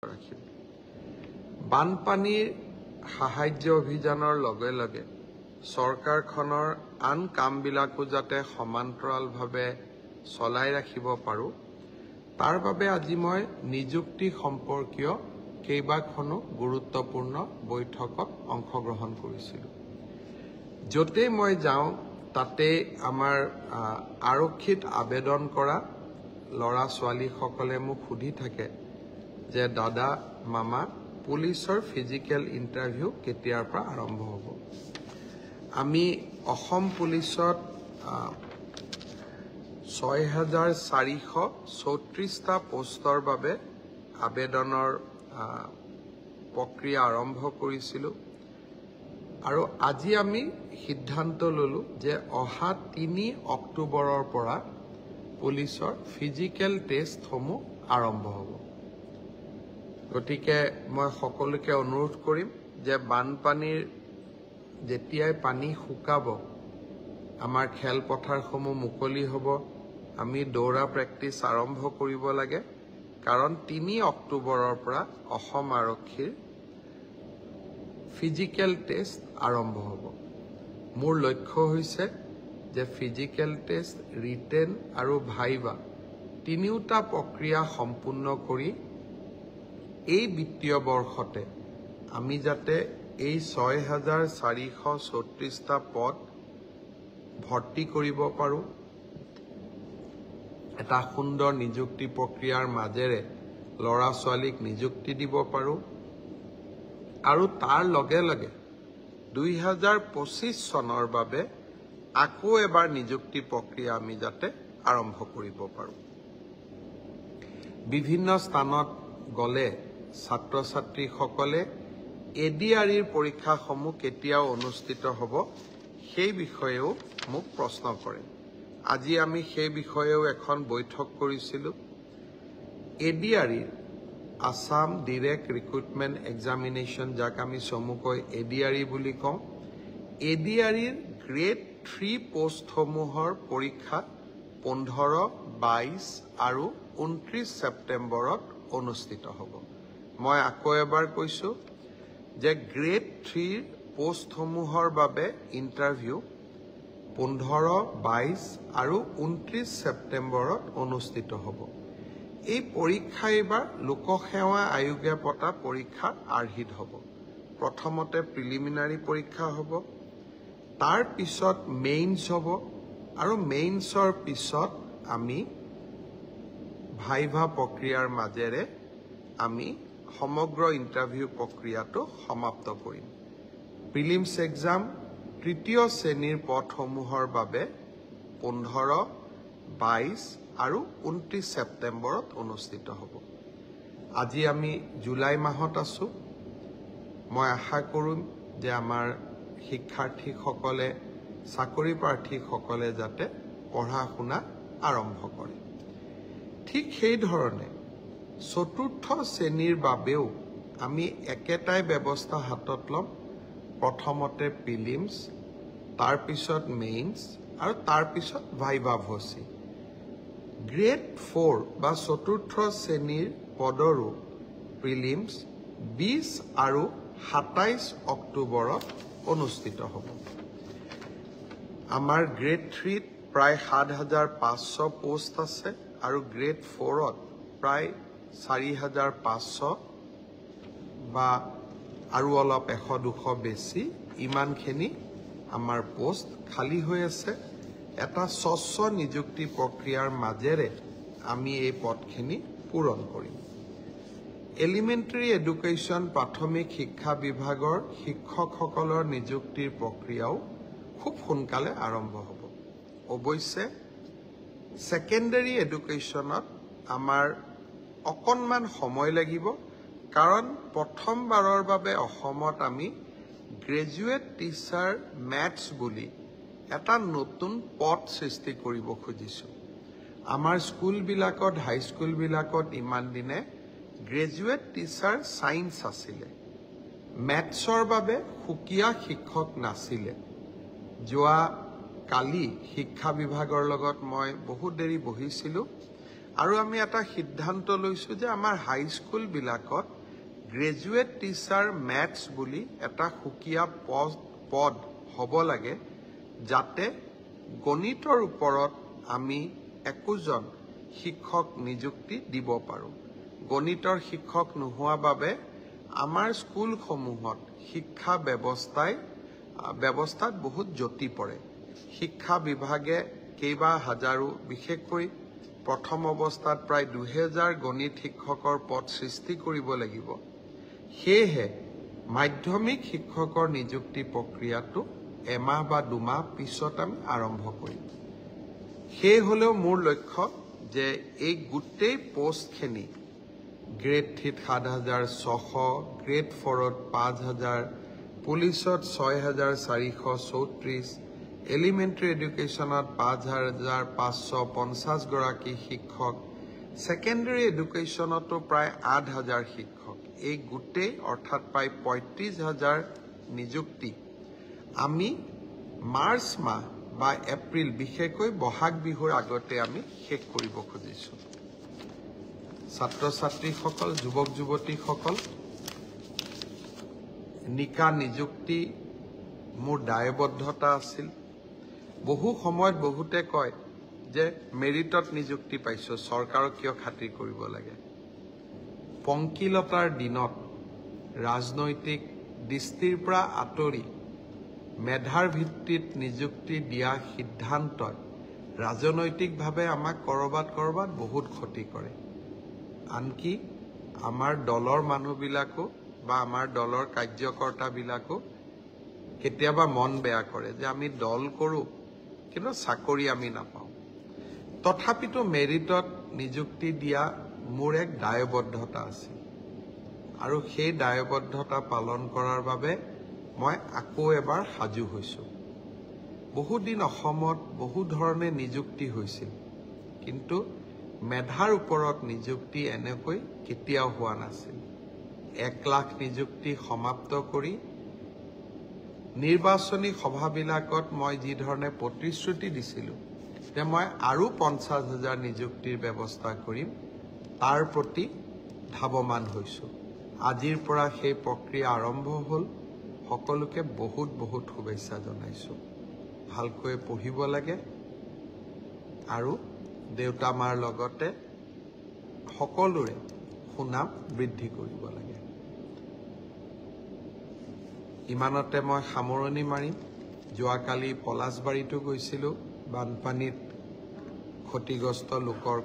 ৰাখিম বানপানীৰ সাহায্য অভিযানৰ লগে লগে চৰকাৰখনৰ আন কামবিলাকো যাতে সমান্তৰালভাৱে চলাই ৰাখিব পাৰোঁ তাৰ বাবে আজি মই নিযুক্তি সম্পৰ্কীয় কেইবাখনো গুৰুত্বপূৰ্ণ বৈঠকত অংশগ্ৰহণ কৰিছিলোঁ য'তে মই যাওঁ তাতে আমাৰ আৰক্ষীত আবেদন কৰা ল'ৰা ছোৱালীসকলে মোক সুধি থাকে যে দাদা মামা পুলিচৰ ফিজিকেল ইণ্টাৰভিউ কেতিয়াৰ পৰা আৰম্ভ হ'ব আমি অসম পুলিচত ৬,৪৩৪টা পোষ্টৰ বাবে আবেদনৰ প্ৰক্ৰিয়া আৰম্ভ কৰিছিলোঁ আৰু আজি আমি সিদ্ধান্ত ললো যে অহা ৩ অক্টোবৰৰ পৰা পুলিচৰ ফিজিকেল টেষ্টসমূহ আৰম্ভ হ'ব গতিকে মই সকলোকে অনুৰোধ কৰিম যে বানপানীৰ যেতিয়াই পানী শুকাব আমাৰ খেলপথাৰসমূহ মুকলি হ'ব আমি দৌৰা প্ৰেক্টিছ আৰম্ভ কৰিব লাগে কাৰণ ৩ অক্টোবৰৰ পৰা অসম আৰক্ষীৰ ফিজিকেল টেষ্ট আৰম্ভ হ'ব মোৰ লক্ষ্য হৈছে যে ফিজিকেল টেষ্ট ৰিটেন আৰু ভাইভা তিনিওটা প্ৰক্ৰিয়া সম্পূৰ্ণ কৰি এই বিত্তীয় বৰ্ষতে আমি যাতে এই ৬,৪৩৪টা পদ ভৰ্তি কৰিব পাৰোঁ এটা সুন্দৰ নিযুক্তি প্ৰক্ৰিয়াৰ মাজেৰে ল'ৰা ছোৱালীক নিযুক্তি দিব পাৰোঁ আৰু তাৰ লগে লগে ২০২৫ চনৰ বাবে আকৌ এবাৰ নিযুক্তি প্ৰক্ৰিয়া আমি যাতে আৰম্ভ কৰিব পাৰোঁ বিভিন্ন স্থানত গ'লে ছাত্ৰ ছাত্ৰীসকলে এডিআৰইৰ পৰীক্ষাসমূহ কেতিয়া অনুষ্ঠিত হ'ব সেই বিষয়েও মোক প্ৰশ্ন কৰে আজি আমি সেই বিষয়েও এখন বৈঠক কৰিছিলোঁ এডিআৰইৰ আসাম ডিৰেক্ট ৰিক্ৰুটমেণ্ট এক্সামিনেশ্যন যাক আমি চমুকৈ এডিআৰই বুলি কওঁ এডিআৰইৰ গ্ৰেড 3 পোষ্টসমূহৰ পৰীক্ষা 15, 22 আৰু 29 ছেপ্টেম্বৰত অনুষ্ঠিত হ'ব মই আকৌ এবাৰ কৈছোঁ যে গ্ৰেড 3 পোষ্টসমূহৰ বাবে ইণ্টাৰভিউ 15, 22 আৰু 29 ছেপ্টেম্বৰত অনুষ্ঠিত হ'ব এই পৰীক্ষা এইবাৰ লোকসেৱা আয়োগে পতা পৰীক্ষাৰ আৰ্হিত হ'ব প্ৰথমতে প্ৰিলিমিনাৰী পৰীক্ষা হ'ব তাৰ পিছত মেইনছ হ'ব আৰু মেইনছৰ পিছত আমি ভাইভা প্ৰক্ৰিয়াৰ মাজেৰে আমি সমগ্ৰ ইণ্টাৰভিউ প্ৰক্ৰিয়াটো সমাপ্ত কৰিম প্ৰিলিমছ এক্সাম তৃতীয় শ্ৰেণীৰ পদসমূহৰ বাবে 15, 22 আৰু 29 ছেপ্টেম্বৰত অনুষ্ঠিত হ'ব আজি আমি জুলাই মাহত আছো মই আশা কৰিম যে আমাৰ শিক্ষাৰ্থীসকলে চাকৰি প্ৰাৰ্থীসকলে যাতে পঢ়া শুনা আৰম্ভ কৰে ঠিক সেই ধৰণে চতুৰ্থ শ্ৰেণীৰ বাবেও আমি একেটাই ব্যৱস্থা হাতত ল'ম প্ৰথমতে প্ৰিলিমছ তাৰ পিছত মেইনছ আৰু তাৰ পিছত ভাইভা ভচি গ্ৰেড 4 বা চতুৰ্থ শ্ৰেণীৰ পদৰো প্ৰিলিমছ 20 আৰু 27 অক্টোবৰত অনুষ্ঠিত হ'ব আমাৰ গ্ৰেড 3ত প্ৰায় ৭,৫০০ পোষ্ট আছে আৰু গ্ৰেড 4ত প্ৰায় ৪,৫০০ বা আৰু অলপ ১০০-২০০ বেছি ইমানখিনি আমাৰ পোষ্ট খালী হৈ আছে এটা স্বচ্ছ নিযুক্তি প্ৰক্ৰিয়াৰ মাজেৰে আমি এই পদখিনি পূৰণ কৰিম এলিমেণ্টাৰী এডুকেশ্যন প্ৰাথমিক শিক্ষা বিভাগৰ শিক্ষকসকলৰ নিযুক্তিৰ প্ৰক্ৰিয়াও খুব সোনকালে আৰম্ভ হ'ব অৱশ্যে ছেকেণ্ডাৰী এডুকেশ্যনত আমাৰ অকণমান সময় লাগিব কাৰণ প্ৰথমবাৰৰ বাবে অসমত আমি গ্ৰেজুৱেট টিচাৰ মেথছ বুলি এটা নতুন পদ সৃষ্টি কৰিব খুজিছোঁ আমাৰ স্কুলবিলাকত হাইস্কুলবিলাকত ইমান দিনে গ্ৰেজুৱেট টিচাৰ সায়েন্স আছিলে মেথছৰ বাবে সুকীয়া শিক্ষক নাছিলে যোৱা কালি শিক্ষা বিভাগৰ লগত মই বহুত দেৰি বহিছিলোঁ আৰু আমি এটা সিদ্ধান্ত লৈছোঁ যে আমাৰ হাইস্কুলবিলাকত গ্ৰেজুৱেট টিচাৰ মেথছ বুলি এটা সুকীয়া পদ হ'ব লাগে, যাতে গণিতৰ ওপৰত আমি একোজন শিক্ষক নিযুক্তি দিব পাৰোঁ। গণিতৰ শিক্ষক নোহোৱা বাবে আমাৰ স্কুলসমূহত শিক্ষা ব্যৱস্থাত বহুত জটি পৰে। শিক্ষা বিভাগে কেইবা হাজাৰো, বিশেষকৈ প্ৰথম অৱস্থাত প্ৰায় 2000 গণিত শিক্ষকৰ পদ সৃষ্টি কৰিব লাগিব। সেয়েহে মাধ্যমিক শিক্ষকৰ নিযুক্তি প্ৰক্ৰিয়াটো এমাহ বা 2 মাহ পিছত আমি আৰম্ভ কৰিম। সেই হলেও মোৰ লক্ষ্য যে এই গোটেই পোষ্টখিনি গ্ৰেড 3 7600, গ্ৰেড 4 5000, পুলিচত 6434, এলিমেণ্টাৰী এডুকেশ্যনত 5550 গৰাকী শিক্ষক, ছেকেণ্ডাৰী এডুকেশ্যনতো প্ৰায় 8000 শিক্ষক, এই গোটেই অৰ্থাৎ প্ৰায় 35000 নিযুক্তি আমি মাৰ্চ মাহ বা এপ্ৰিল, বিশেষকৈ বহাগ বিহুৰ আগতে আমি শেষ কৰিব খুজিছোঁ। ছাত্ৰ ছাত্ৰীসকল, যুৱক যুৱতীসকল, নিকা নিযুক্তি মোৰ দায়বদ্ধতা আছিল। বহু সময়ত বহুতে কয় যে মেৰিটত নিযুক্তি পাইছোঁ, চৰকাৰক কিয় খাতিৰ কৰিব লাগে। পংকিলতাৰ দিনত ৰাজনৈতিক দৃষ্টিৰ পৰা আঁতৰি মেধাৰ ভিত্তিত নিযুক্তি দিয়া সিদ্ধান্তই ৰাজনৈতিকভাৱে আমাক কৰবাত বহুত ক্ষতি কৰে। আনকি আমাৰ দলৰ মানুহবিলাকো বা আমাৰ দলৰ কাৰ্যকৰ্তাবিলাকো কেতিয়াবা মন বেয়া কৰে যে আমি দল কৰোঁ কিন্তু চাকৰি আমি নাপাওঁ। তথাপিতো মেৰিটত নিযুক্তি দিয়া মোৰ এক দায়বদ্ধতা আছিল আৰু সেই দায়বদ্ধতা পালন কৰাৰ বাবে মই আকৌ এবাৰ সাজু হৈছোঁ। বহুদিন অসমত বহু ধৰণে নিযুক্তি হৈছিল, কিন্তু মেধাৰ ওপৰত নিযুক্তি এনেকৈ কেতিয়াও হোৱা নাছিল। 1 লাখ নিযুক্তি সমাপ্ত কৰি নিৰ্বাচনী সভাবিলাকত মই যি ধৰণে প্ৰতিশ্ৰুতি দিছিলোঁ যে মই আৰু 50,000 নিযুক্তিৰ ব্যৱস্থা কৰিম, তাৰ প্ৰতি ধাৱমান হৈছোঁ। আজিৰ পৰা সেই প্ৰক্ৰিয়া আৰম্ভ হ'ল। সকলোকে বহুত শুভেচ্ছা জনাইছোঁ। ভালকৈ পঢ়িব লাগে আৰু দেউতা মাৰ লগতে সকলোৰে সুনাম বৃদ্ধি কৰিব লাগে। ইমানতে মই সামৰণি মাৰিম। যোৱাকালি পলাশবাৰীতো গৈছিলোঁ, বানপানীত ক্ষতিগ্ৰস্ত লোকৰ